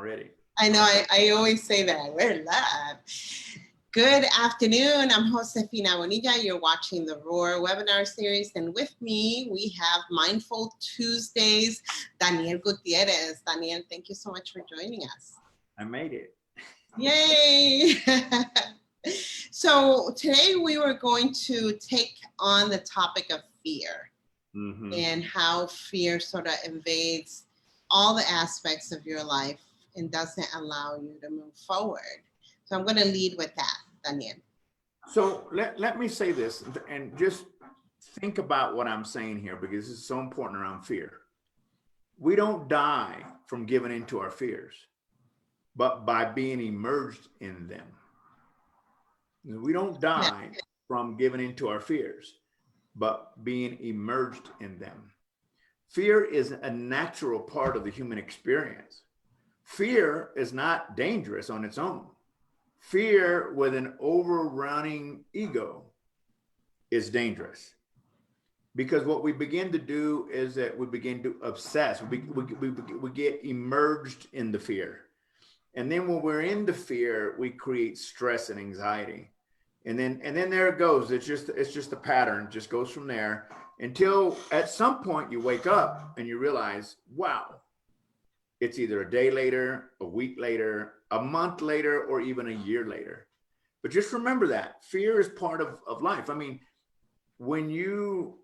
already. I know, I always say that, we're live. Good afternoon, I'm Josefina Bonilla. You're watching the Roar webinar series, and with me, we have Mindful Tuesdays, Daniel Guttierez. Daniel, thank you so much for joining us. I made it. Yay! So today we were going to take on the topic of fear and how fear sort of invades all the aspects of your life and doesn't allow you to move forward. So I'm going to lead with that, Daniel. So let me say this, and just think about what I'm saying here, because this is so important around fear. We don't die from giving into our fears, but by being immersed in them. We don't die from giving into our fears, but being immersed in them. Fear is a natural part of the human experience. Fear is not dangerous on its own. Fear with an overrunning ego is dangerous, because what we begin to do is that we begin to obsess. We get immersed in the fear. And then when we're in the fear, we create stress and anxiety. And then there it goes. It's just a pattern. It just goes from there until at some point you wake up and you realize, wow, it's either a day later, a week later, a month later, or even a year later. But just remember that fear is part of life. I mean, when you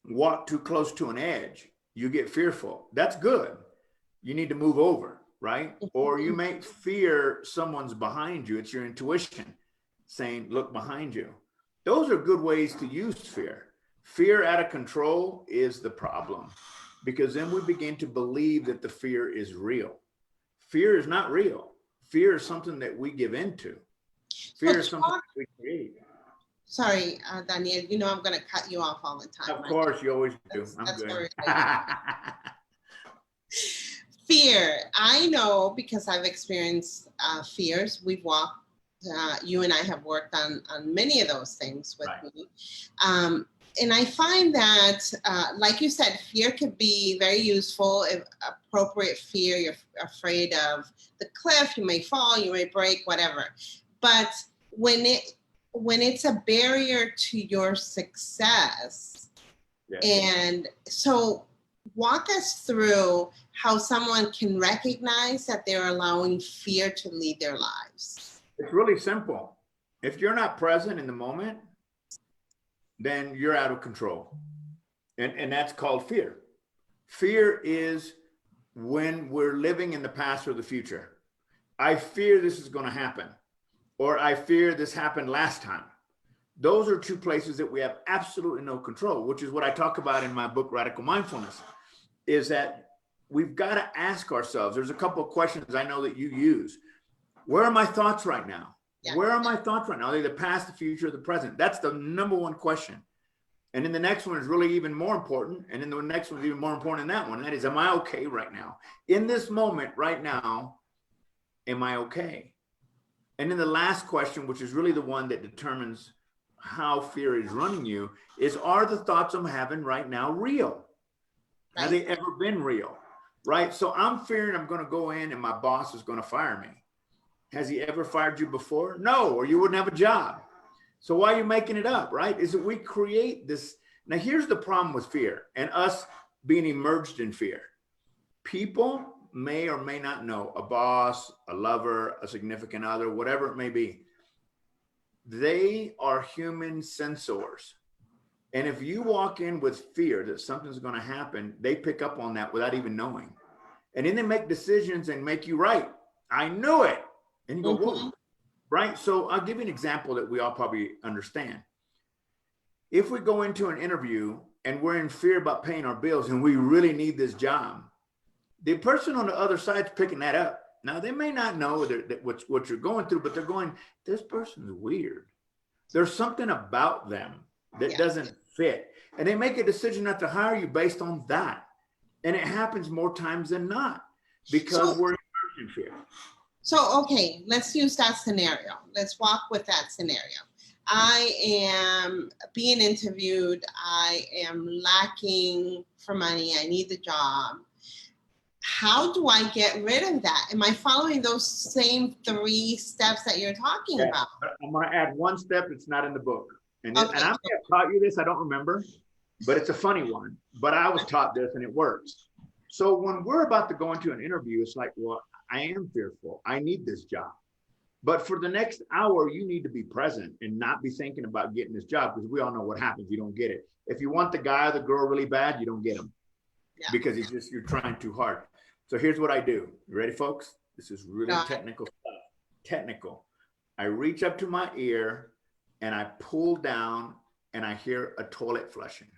walk too close to an edge, you get fearful. That's good. You need to move over, right? Or you may fear someone's behind you. It's your intuition saying, look behind you. Those are good ways to use fear. Fear out of control is the problem, because then we begin to believe that the fear is real. Fear is not real. Fear is something that we give into. Fear is something that we create. Sorry, Daniel, you know I'm going to cut you off all the time. Of course, you always do. I'm good. Fear. I know, because I've experienced fears. We've walked, you and I have worked on many of those things with me. And I find that, like you said, fear could be very useful. If appropriate fear, you're afraid of the cliff, you may fall, you may break, whatever. But when it's a barrier to your success, and so walk us through how someone can recognize that they're allowing fear to lead their lives. It's really simple. If you're not present in the moment, then you're out of control. And that's called fear. Fear is when we're living in the past or the future. I fear this is going to happen, or I fear this happened last time. Those are two places that we have absolutely no control, which is what I talk about in my book, Radical Mindfulness, is that we've got to ask ourselves, there's a couple of questions I know that you use. Where are my thoughts right now? Where are my thoughts right now? Are they the past, the future, the present? That's the number one question. And then the next one is really even more important. And then the next one is even more important than that one. That is, am I okay right now? In this moment right now, am I okay? And then the last question, which is really the one that determines how fear is running you, is, are the thoughts I'm having right now real? Have they ever been real? Right? So I'm fearing I'm going to go in and my boss is going to fire me. Has he ever fired you before? No, or you wouldn't have a job. So why are you making it up, right? Is that we create this. Now, here's the problem with fear and us being immersed in fear. People may or may not know, a boss, a lover, a significant other, whatever it may be. They are human sensors. And if you walk in with fear that something's going to happen, they pick up on that without even knowing. And then they make decisions and make you right. I knew it. And you go, whoa, right? So I'll give you an example that we all probably understand. If we go into an interview and we're in fear about paying our bills and we really need this job, the person on the other side's picking that up. Now, they may not know that what you're going through, but they're going, this person's weird. There's something about them that doesn't fit. And they make a decision not to hire you based on that. And it happens more times than not because we're immersed in fear. So, okay, let's use that scenario. Let's walk with that scenario. I am being interviewed. I am lacking for money. I need the job. how do I get rid of that? Am I following those same 3 steps that you're talking about? But I'm going to add one step that's not in the book. And I Okay. may have taught you this, I don't remember, but it's a funny one. But I was taught this and it works. So when we're about to go into an interview, it's like, well, I am fearful. I need this job. But for the next hour, you need to be present and not be thinking about getting this job, because we all know what happens. You don't get it. If you want the guy or the girl really bad, you don't get them because you're trying too hard. So here's what I do. You ready, folks? This is really technical stuff. Technical. I reach up to my ear and I pull down and I hear a toilet flushing.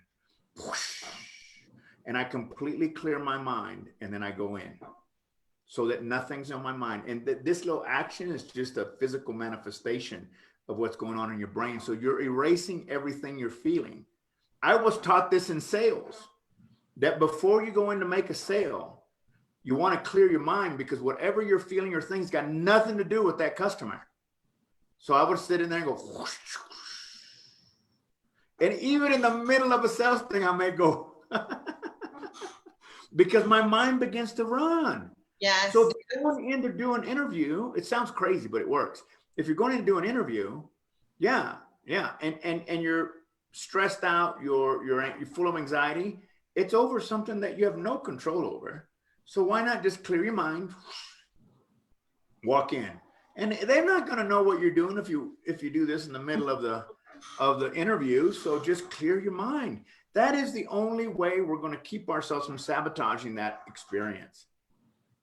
And I completely clear my mind and then I go in so that nothing's on my mind. And this little action is just a physical manifestation of what's going on in your brain. So you're erasing everything you're feeling. I was taught this in sales, that before you go in to make a sale, you want to clear your mind, because whatever you're feeling or things got nothing to do with that customer. So I would sit in there and go, whoosh, whoosh. And even in the middle of a sales thing, I may go, because my mind begins to run. Yes. So if you're going in to do an interview, it sounds crazy, but it works. If you're going in to do an interview, and you're stressed out, you're full of anxiety, it's over something that you have no control over. So why not just clear your mind, walk in, and they're not going to know what you're doing if you do this in the middle of the interview. So just clear your mind. That is the only way we're going to keep ourselves from sabotaging that experience.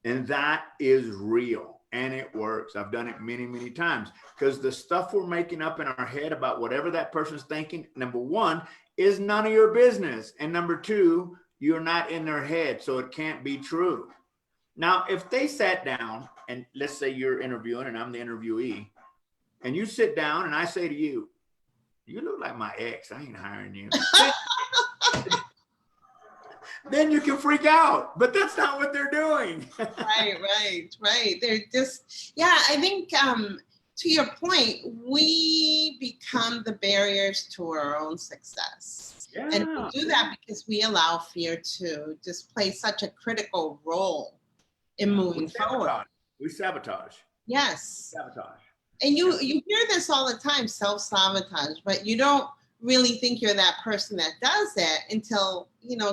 And that is real and it works. I've done it many, many times, because the stuff we're making up in our head about whatever that person's thinking, number one, is none of your business. And number two, you're not in their head, so it can't be true. Now, if they sat down and let's say you're interviewing and I'm the interviewee, and you sit down and I say to you, you look like my ex, I ain't hiring you. Then you can freak out, but that's not what they're doing. Right. They're just, I think to your point, we become the barriers to our own success. Yeah. And we do that because we allow fear to just play such a critical role in moving forward. We sabotage. Yes. Sabotage. And you hear this all the time, self-sabotage, but you don't really think you're that person that does it until,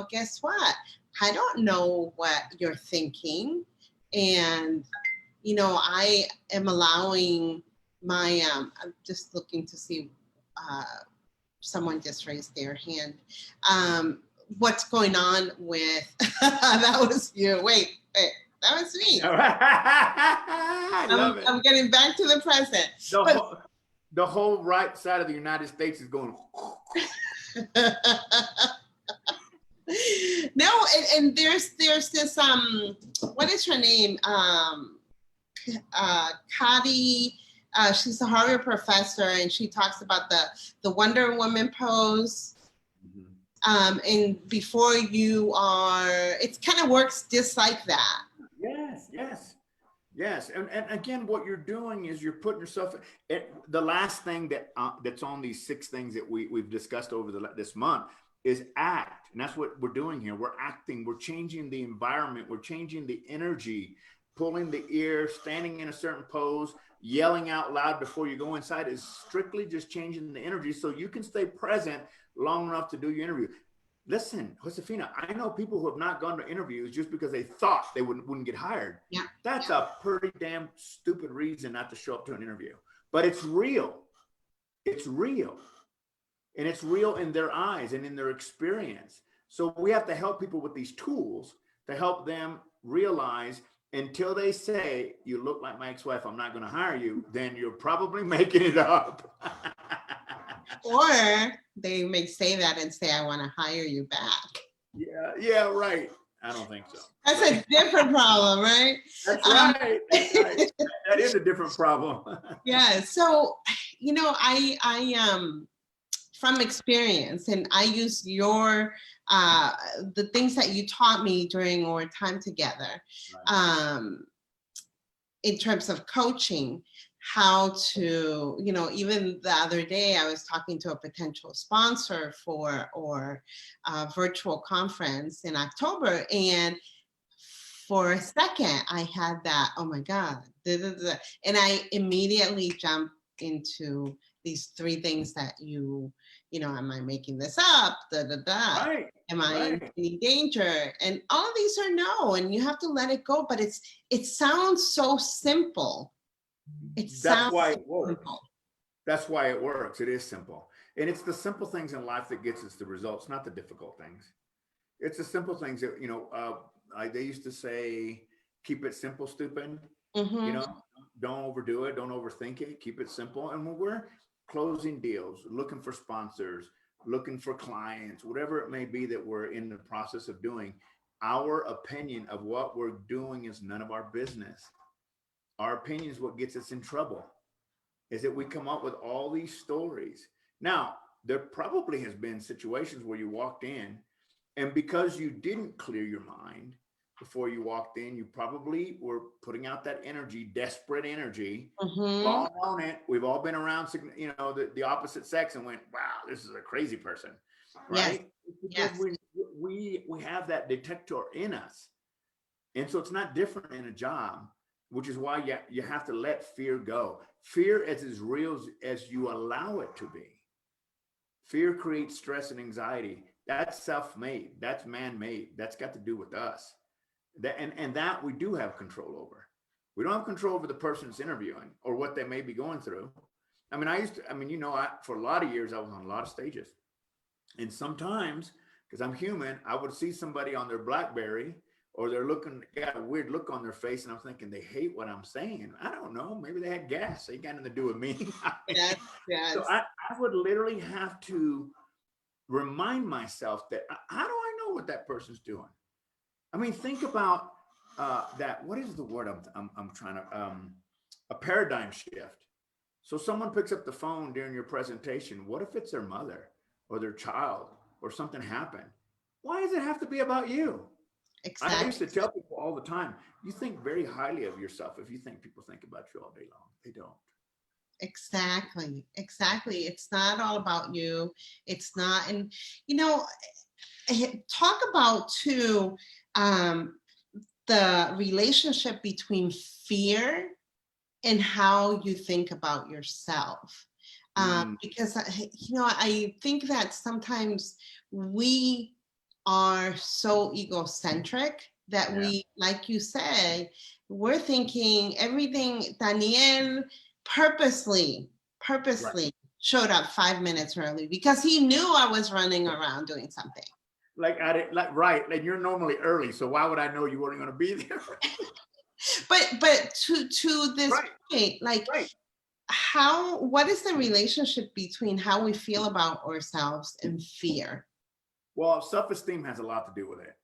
guess what? I don't know what you're thinking. And, I am allowing my, I'm just looking to see, someone just raised their hand. What's going on with, that was you. Wait, that was me. I love it. I'm getting back to the present. The whole right side of the United States is going. No, and there's this what is her name? Kadi. She's a Harvard professor, and she talks about the Wonder Woman pose. Mm-hmm. And before you are, it kind of works just like that. Yes. And again, what you're doing is you're putting yourself, the last thing that's on these 6 things that we've discussed over this month is act. And that's what we're doing here. We're acting, we're changing the environment, we're changing the energy, pulling the ear, standing in a certain pose, yelling out loud before you go inside is strictly just changing the energy so you can stay present long enough to do your interview. Listen, Josefina, I know people who have not gone to interviews just because they thought they wouldn't get hired. Yeah. That's a pretty damn stupid reason not to show up to an interview. But it's real. It's real. And it's real in their eyes and in their experience. So we have to help people with these tools to help them realize, until they say, you look like my ex-wife, I'm not going to hire you, then you're probably making it up. Or they may say that and say, I want to hire you back. Yeah, right. I don't think so. That's a different problem, right? That's right. That is a different problem. Yeah. So, I from experience, and I use your the things that you taught me during our time together, in terms of coaching, how to, even the other day I was talking to a potential sponsor for a virtual conference in October, and for a second, I had that, oh my God, and I immediately jumped into these three things that am I making this up? Right. Am I in Right. any danger? And all of these are no, and you have to let it go. But it sounds so simple. It That's sounds why so it works. simple. That's why it works. It is simple. And it's the simple things in life that gets us the results, not the difficult things. It's the simple things that, they used to say, keep it simple, stupid. Mm-hmm. Don't overdo it. Don't overthink it. Keep it simple. And when we're closing deals, looking for sponsors, looking for clients, whatever it may be that we're in the process of doing, our opinion of what we're doing is none of our business. Our opinion is what gets us in trouble, is that we come up with all these stories. Now, there probably has been situations where you walked in, and because you didn't clear your mind before you walked in, you probably were putting out that energy, desperate energy. Mm-hmm. We've all known it. We've all been around, the opposite sex and went, wow, this is a crazy person, right? Yes. Because we have that detector in us. And so it's not different in a job, which is why you have to let fear go. Fear is as real as you allow it to be. Fear creates stress and anxiety. That's self-made. That's man-made. That's got to do with us. That we do have control over. We don't have control over the person that's interviewing or what they may be going through. I mean, for a lot of years, I was on a lot of stages. And sometimes, because I'm human, I would see somebody on their BlackBerry or they're got a weird look on their face, and I'm thinking they hate what I'm saying. I don't know. Maybe they had gas. They got nothing to do with me. Yes. So I would literally have to remind myself that how do I know what that person's doing? I mean, think about that. What is the word I'm trying to a paradigm shift. So someone picks up the phone during your presentation. What if it's their mother or their child or something happened? Why does it have to be about you? Exactly. I used to tell people all the time, you think very highly of yourself if you think people think about you all day long. They don't. Exactly. It's not all about you. It's not, and talk about too the relationship between fear and how you think about yourself. Because I think that sometimes we are so egocentric that we, like you say, we're thinking everything. Daniel purposely Right. showed up 5 minutes early because he knew I was running around doing something. Right. And you're normally early, so why would I know you weren't going to be there? But to this point, like, Right. what is the relationship between how we feel about ourselves and fear? Well, self-esteem has a lot to do with it.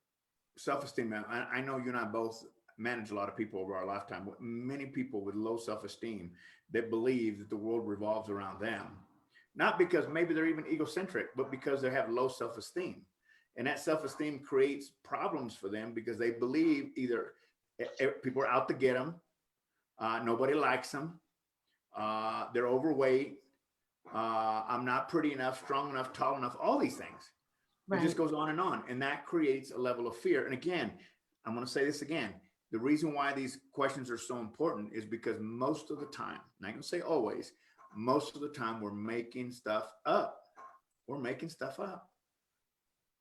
Self-esteem, I know you and I both manage a lot of people over our lifetime, but many people with low self-esteem that believe that the world revolves around them. Not because maybe they're even egocentric, but because they have low self-esteem. And that self-esteem creates problems for them because they believe either people are out to get them, nobody likes them, they're overweight, I'm not pretty enough, strong enough, tall enough, all these things. It just goes on. And that creates a level of fear. And again, I'm going to say this again. The reason why these questions are so important is because most of the time, and I can say always, most of the time we're making stuff up. We're making stuff up.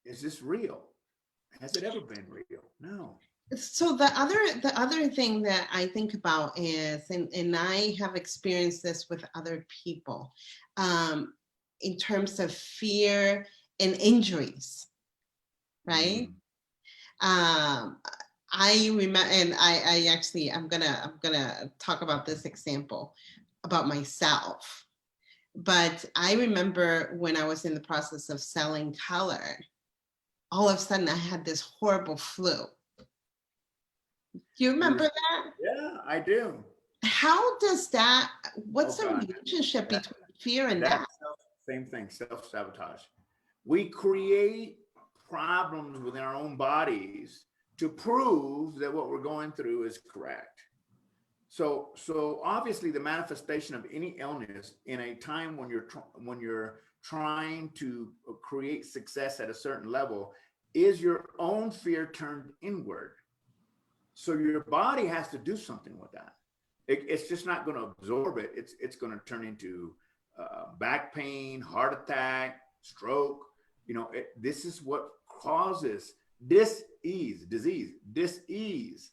Is this real? Has it ever been real? No. So the other thing that I think about is, and I have experienced this with other people, in terms of fear and injuries, right? I remember, and I actually, I'm gonna talk about this example about myself. But I remember when I was in the process of selling color, all of a sudden I had this horrible flu. Do you remember that? Yeah, I do. How does that, what's the relationship between fear and that? Same thing, self-sabotage. We create problems within our own bodies to prove that what we're going through is correct. So obviously the manifestation of any illness in a time when you're trying to create success at a certain level is your own fear turned inward. So your body has to do something with that. It's just not going to absorb it. It's going to turn into back pain, heart attack, stroke. This is what causes dis-ease, disease. Dis-ease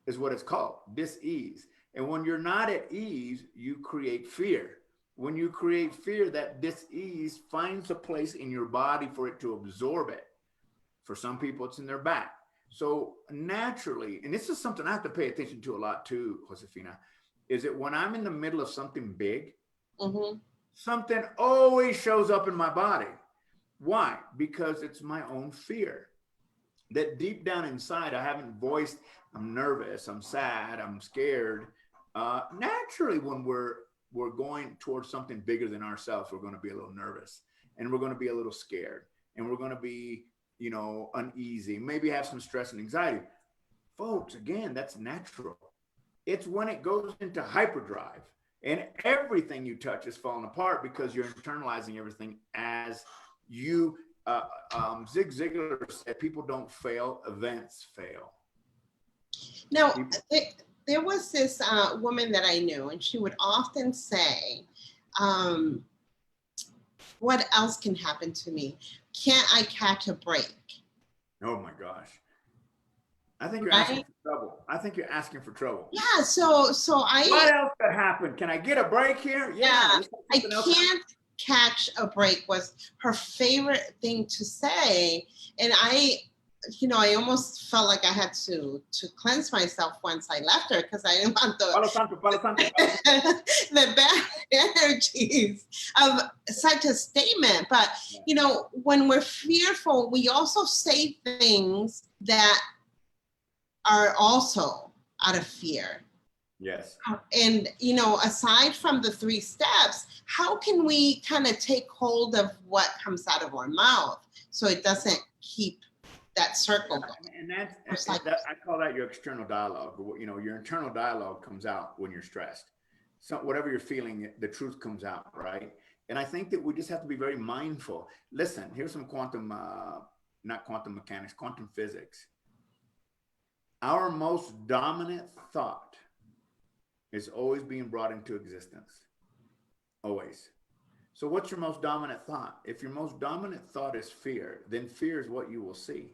is what it's called, dis-ease. And when you're not at ease, you create fear. When you create fear, that dis-ease finds a place in your body for it to absorb it. For some people, it's in their back. So naturally, and this is something I have to pay attention to a lot too, Josefina, is that when I'm in the middle of something big, something always shows up in my body. Why? Because it's my own fear that deep down inside, I haven't voiced. I'm nervous, I'm sad, I'm scared. Naturally, when we're going towards something bigger than ourselves, we're going to be a little nervous, and we're going to be a little scared, and we're going to be, uneasy, maybe have some stress and anxiety. Folks, again, that's natural. It's when it goes into hyperdrive and everything you touch is falling apart because you're internalizing everything as you, Zig Ziglar said, people don't fail, events fail. Now, there was this woman that I knew, and she would often say, what else can happen to me? Can't I catch a break? Oh my gosh. I think you're asking for trouble. I think you're asking for trouble. Yeah, so what else could happen? Can I get a break here? Yeah, I can't catch a break was her favorite thing to say. And I almost felt like I had to cleanse myself once I left her because I didn't want the bad energies of such a statement. But, when we're fearful, we also say things that are also out of fear. Yes. And, aside from the 3 steps, how can we kind of take hold of what comes out of our mouth so it doesn't keep that circle going? And that's I call that your external dialogue. Your internal dialogue comes out when you're stressed. So whatever you're feeling, the truth comes out, right? And I think that we just have to be very mindful. Listen, here's some not quantum mechanics, quantum physics. Our most dominant thought is always being brought into existence. Always. So what's your most dominant thought? If your most dominant thought is fear, then fear is what you will see.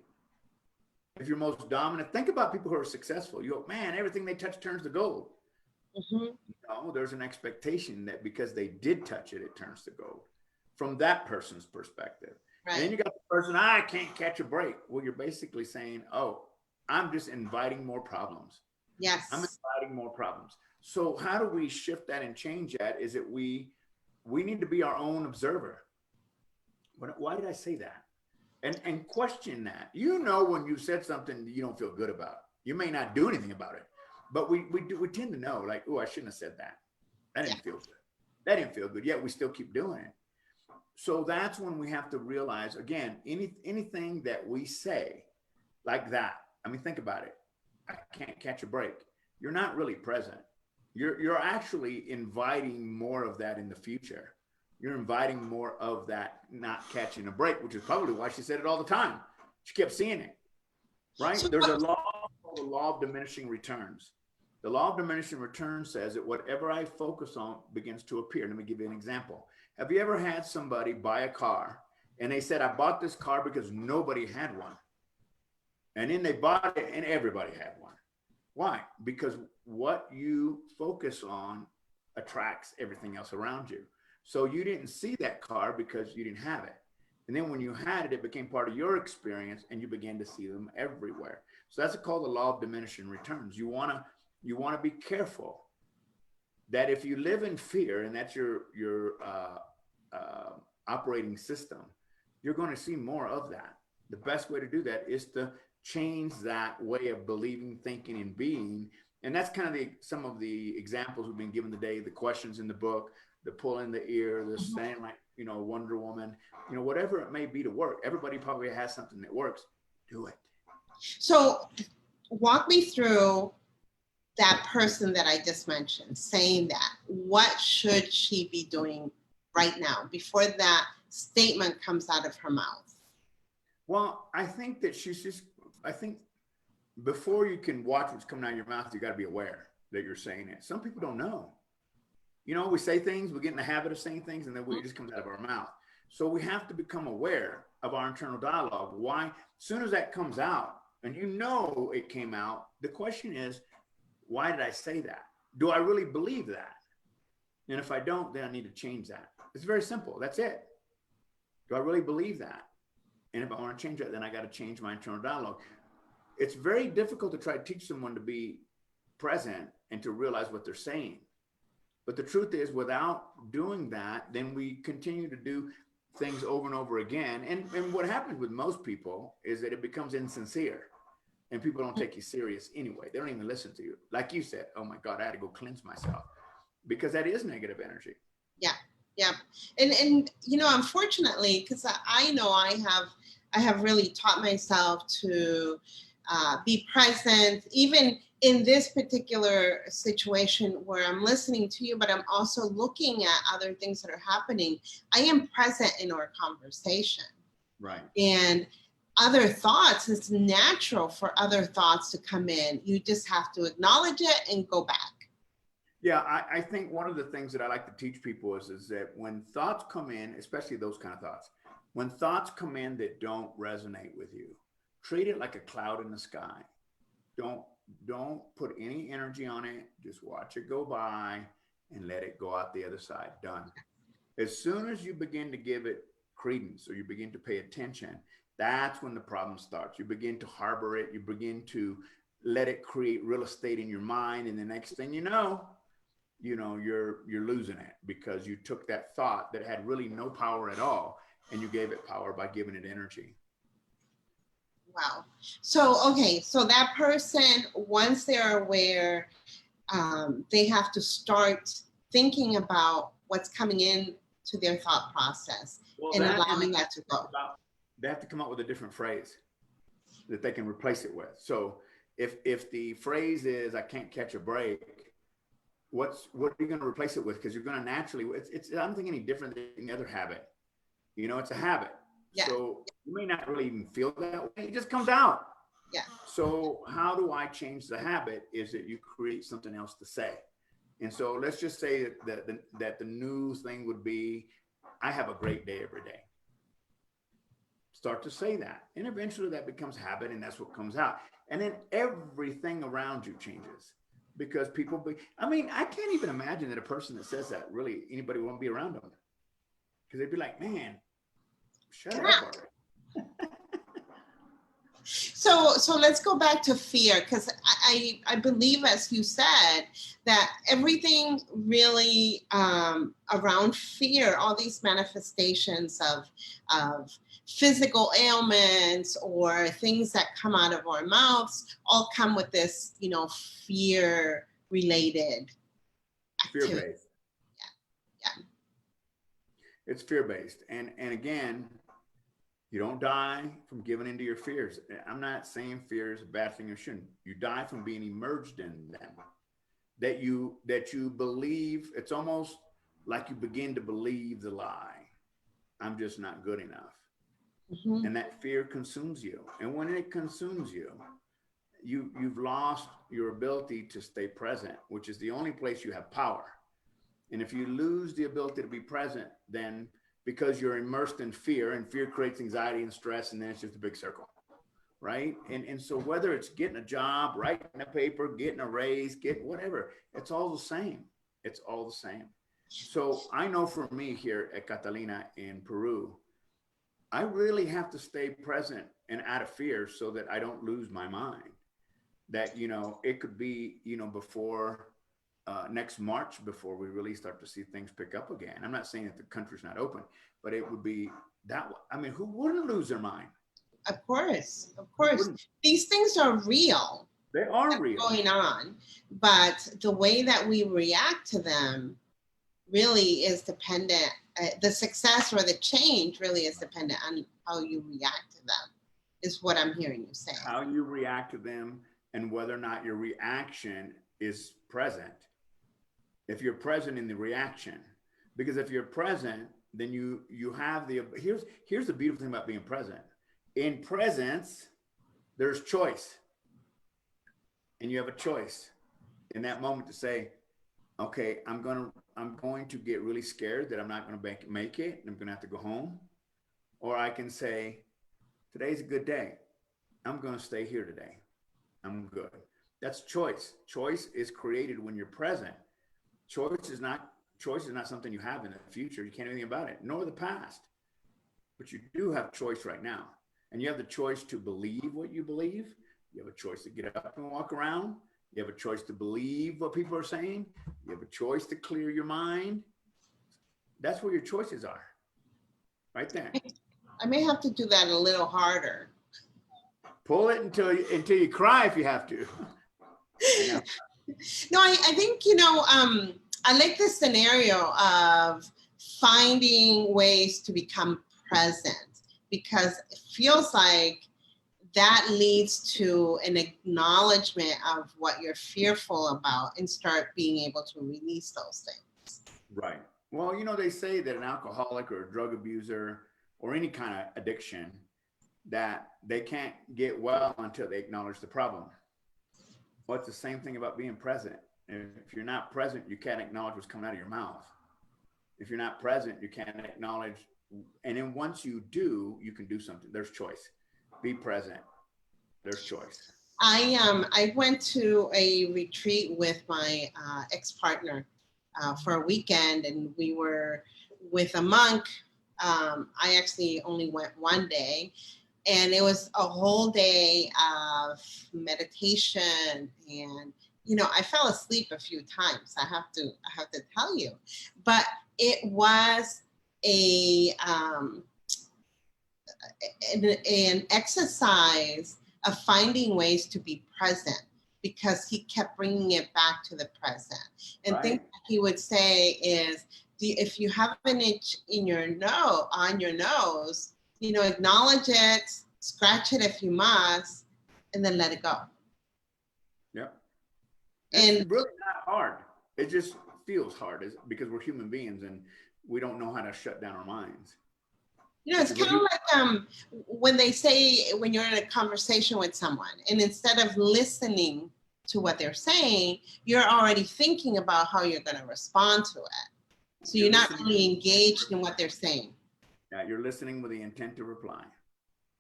If your most dominant, think about people who are successful. You go, man, everything they touch turns to gold. There's an expectation that because they did touch it, it turns to gold from that person's perspective. Right. And then you got the person, I can't catch a break. Well, you're basically saying, oh, I'm just inviting more problems. Yes. I'm inviting more problems. So how do we shift that and change that? Is that we need to be our own observer. Why did I say that? And question that. When you said something you don't feel good about, you may not do anything about it, but we tend to know, like, oh, I shouldn't have said that. That didn't feel good. That didn't feel good. Yet we still keep doing it. So that's when we have to realize, again, anything that we say like that. I mean, think about it. I can't catch a break. You're not really present. You're actually inviting more of that in the future. You're inviting more of that not catching a break, which is probably why she said it all the time. She kept seeing it, right? There's a law called the law of diminishing returns. The law of diminishing returns says that whatever I focus on begins to appear. Let me give you an example. Have you ever had somebody buy a car and they said, I bought this car because nobody had one. And then they bought it and everybody had one. Why? Because what you focus on attracts everything else around you. So you didn't see that car because you didn't have it. And then when you had it, it became part of your experience and you began to see them everywhere. So that's called the law of diminishing returns. You want to be careful that if you live in fear and that's your operating system, you're going to see more of that. The best way to do that is to change that way of believing, thinking, and being. And that's kind of some of the examples we've been given today, the questions in the book, the pull in the ear, the saying like, Wonder Woman, whatever it may be to work. Everybody probably has something that works. Do it. So walk me through that person that I just mentioned saying that. What should she be doing right now before that statement comes out of her mouth? Well, I think that before you can watch what's coming out of your mouth, you got to be aware that you're saying it. Some people don't know. You know, we say things, we get in the habit of saying things, and then it just comes out of our mouth. So we have to become aware of our internal dialogue. Why? As soon as that comes out, and you know it came out, the question is, why did I say that? Do I really believe that? And if I don't, then I need to change that. It's very simple. That's it. Do I really believe that? And if I want to change that, then I got to change my internal dialogue. It's very difficult to try to teach someone to be present and to realize what they're saying. But the truth is, without doing that, then we continue to do things over and over again. And what happens with most people is that it becomes insincere and people don't take you serious anyway. They don't even listen to you. Like you said, oh my God, I had to go cleanse myself, because that is negative energy. Yeah. Yeah. And you know, unfortunately, because I know I have really taught myself to be present, even in this particular situation where I'm listening to you, but I'm also looking at other things that are happening. I am present in our conversation. Right. And other thoughts, it's natural for other thoughts to come in. You just have to acknowledge it and go back. Yeah, I think one of the things that I like to teach people is that when thoughts come in, especially those kind of thoughts, when thoughts come in that don't resonate with you, treat it like a cloud in the sky. Don't put any energy on it. Just watch it go by and let it go out the other side. Done. As soon as you begin to give it credence or you begin to pay attention, that's when the problem starts. You begin to harbor it. You begin to let it create real estate in your mind. And the next thing you know, you're losing it, because you took that thought that had really no power at all and you gave it power by giving it energy. Wow. So, okay. So that person, once they're aware, they have to start thinking about what's coming in to their thought process and allowing that to go. They have to come up with a different phrase that they can replace it with. So if the phrase is, I can't catch a break, what are you going to replace it with? Because you're going to naturally, I don't think any different than any other habit. It's a habit. Yeah. So you may not really even feel that way. It just comes out. Yeah. So how do I change the habit? Is that you create something else to say. And so let's just say that the new thing would be, I have a great day every day. Start to say that. And eventually that becomes habit, and that's what comes out. And then everything around you changes, because I can't even imagine that a person that says that, really anybody won't be around them, because they'd be like, man, shut up already. So let's go back to fear, because I believe, as you said, that everything really around fear, all these manifestations of physical ailments or things that come out of our mouths, all come with this, fear related activity. Fear-based. Yeah. It's fear-based. And again, you don't die from giving into your fears. I'm not saying fear is a bad thing or shouldn't. You die from being immersed in them. That you believe, it's almost like you begin to believe the lie. I'm just not good enough. Mm-hmm. And that fear consumes you. And when it consumes you, you've lost your ability to stay present, which is the only place you have power. And if you lose the ability to be present, then because you're immersed in fear, and fear creates anxiety and stress, and then it's just a big circle, right? And so whether it's getting a job, writing a paper, getting a raise, whatever, it's all the same. It's all the same. So I know for me here at Catalina in Peru, I really have to stay present and out of fear so that I don't lose my mind. That, it could be, before next March, before we really start to see things pick up again. I'm not saying that the country's not open, but it would be that. I mean, who wouldn't lose their mind? Of course. These things are real. They are real. Going on, but the way that we react to them really is dependent. The success or the change really is dependent on how you react to them, is what I'm hearing you say. How you react to them, and whether or not your reaction is present. If you're present in the reaction, because if you're present, then you have here's the beautiful thing about being present. In presence, there's choice. and you have a choice in that moment to say, okay, I'm going to get really scared that I'm not going to make it and I'm going to have to go home. Or I can say, today's a good day. I'm going to stay here today. I'm good. That's choice. Choice is created when you're present. Choice is not something you have in the future. You can't do anything about it, nor the past. But you do have choice right now. And you have the choice to believe what you believe. You have a choice to get up and walk around. You have a choice to believe what people are saying. You have a choice to clear your mind. That's where your choices are. Right there. I may have to do that a little harder. Pull it until you cry if you have to. No, I think, I like this scenario of finding ways to become present, because it feels like that leads to an acknowledgement of what you're fearful about and start being able to release those things. Right. Well, they say that an alcoholic or a drug abuser or any kind of addiction, that they can't get well until they acknowledge the problem. Well, it's the same thing about being present. If you're not present, you can't acknowledge what's coming out of your mouth. If you're not present, you can't acknowledge. And then once you do, you can do something. There's choice. Be present. There's choice. I went to a retreat with my ex-partner for a weekend, and we were with a monk. I actually only went one day, and it was a whole day of meditation, and I fell asleep a few times. I have to tell you, but it was an exercise of finding ways to be present, because he kept bringing it back to the present. And things he would say is, if you have an itch on your nose, acknowledge it, scratch it if you must, and then let it go. Yep. And it's really not hard. It just feels hard because we're human beings and we don't know how to shut down our minds. It's kind of like when they say, when you're in a conversation with someone, and instead of listening to what they're saying, you're already thinking about how you're going to respond to it. So you're not really engaged in what they're saying. Yeah, you're listening with the intent to reply.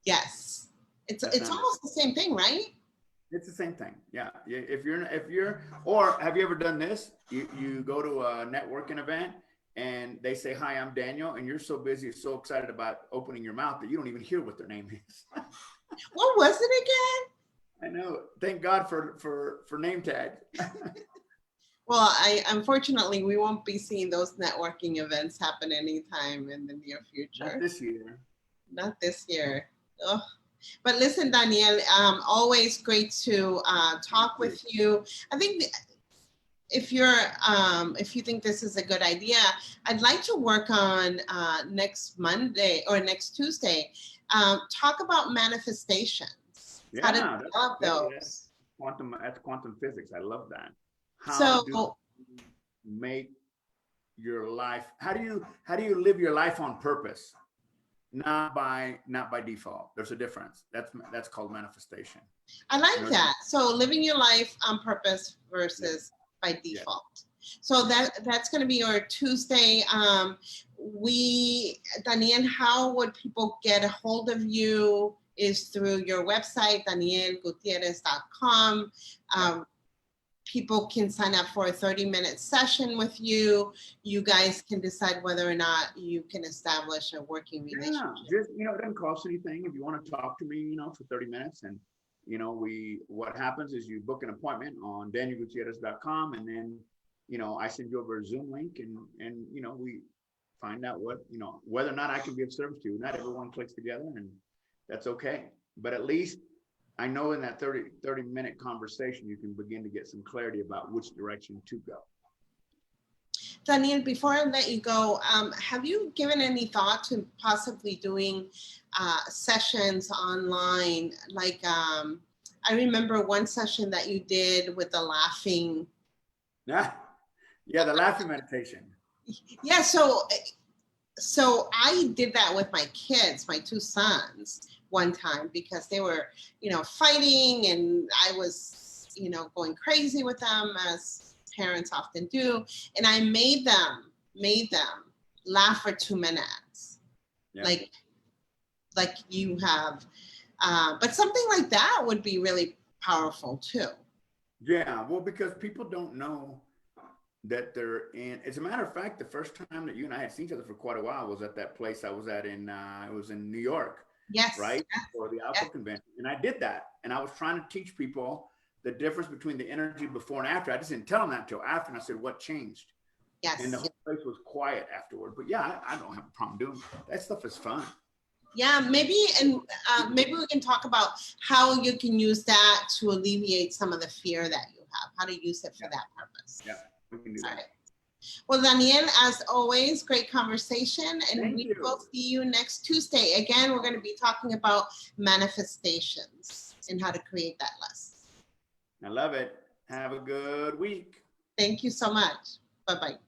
Yes. It's almost the same thing, right? It's the same thing. Yeah. Or have you ever done this? You go to a networking event and they say, "Hi, I'm Daniel," and you're so busy, so excited about opening your mouth that you don't even hear what their name is. What was it again? I know. Thank God for name tags. Well, unfortunately, we won't be seeing those networking events happen anytime in the near future. Not this year. Not this year. Ugh. But listen, Daniel, always great to talk with you. I think if you think this is a good idea, I'd like to work on next Monday or next Tuesday, talk about manifestations. Yeah, how to develop those. That's quantum physics. I love that. How do you make your life? How do you live your life on purpose? Not by default. There's a difference. That's called manifestation. I like that. So living your life on purpose versus by default. Yeah. So that's going to be our Tuesday. Daniel, how would people get a hold of you? Is through your website, danielguttierez.com. People can sign up for a 30-minute session with you. You guys can decide whether or not you can establish a working relationship. Yeah, just, it doesn't cost anything if you want to talk to me, for 30 minutes. And, what happens is you book an appointment on danielguttierez.com, and then, I send you over a Zoom link, and we find out whether or not I can be of service to you. Not everyone clicks together, and that's okay. But at least I know in that 30-minute conversation, you can begin to get some clarity about which direction to go. Daniel, before I let you go, have you given any thought to possibly doing sessions online? Like, I remember one session that you did with the laughing. Yeah, the laughing meditation. Yeah, so I did that with my kids, my two sons, one time, because they were, fighting, and I was you know, going crazy with them, as parents often do. And I made them laugh for 2 minutes. Yeah. Like you have, but something like that would be really powerful too. Yeah, well, because people don't know that they're in. As a matter of fact, the first time that you and I had seen each other for quite a while was at that place I was at in, it was in New York, Yes. right? Yes, For the Alpha yes. Convention. And I did that. And I was trying to teach people the difference between the energy before and after. I just didn't tell them that until after. And I said, what changed? Yes. And the whole place was quiet afterward. But yeah, I don't have a problem doing that. That stuff is fun. Yeah, maybe, and maybe we can talk about how you can use that to alleviate some of the fear that you have, how to use it for that purpose. Yeah, we can do All that. right. Well, Daniel, as always, great conversation, and Thank we you. will see you next Tuesday. Again, we're going to be talking about manifestations and how to create that list. I love it. Have a good week. Thank you so much. Bye-bye.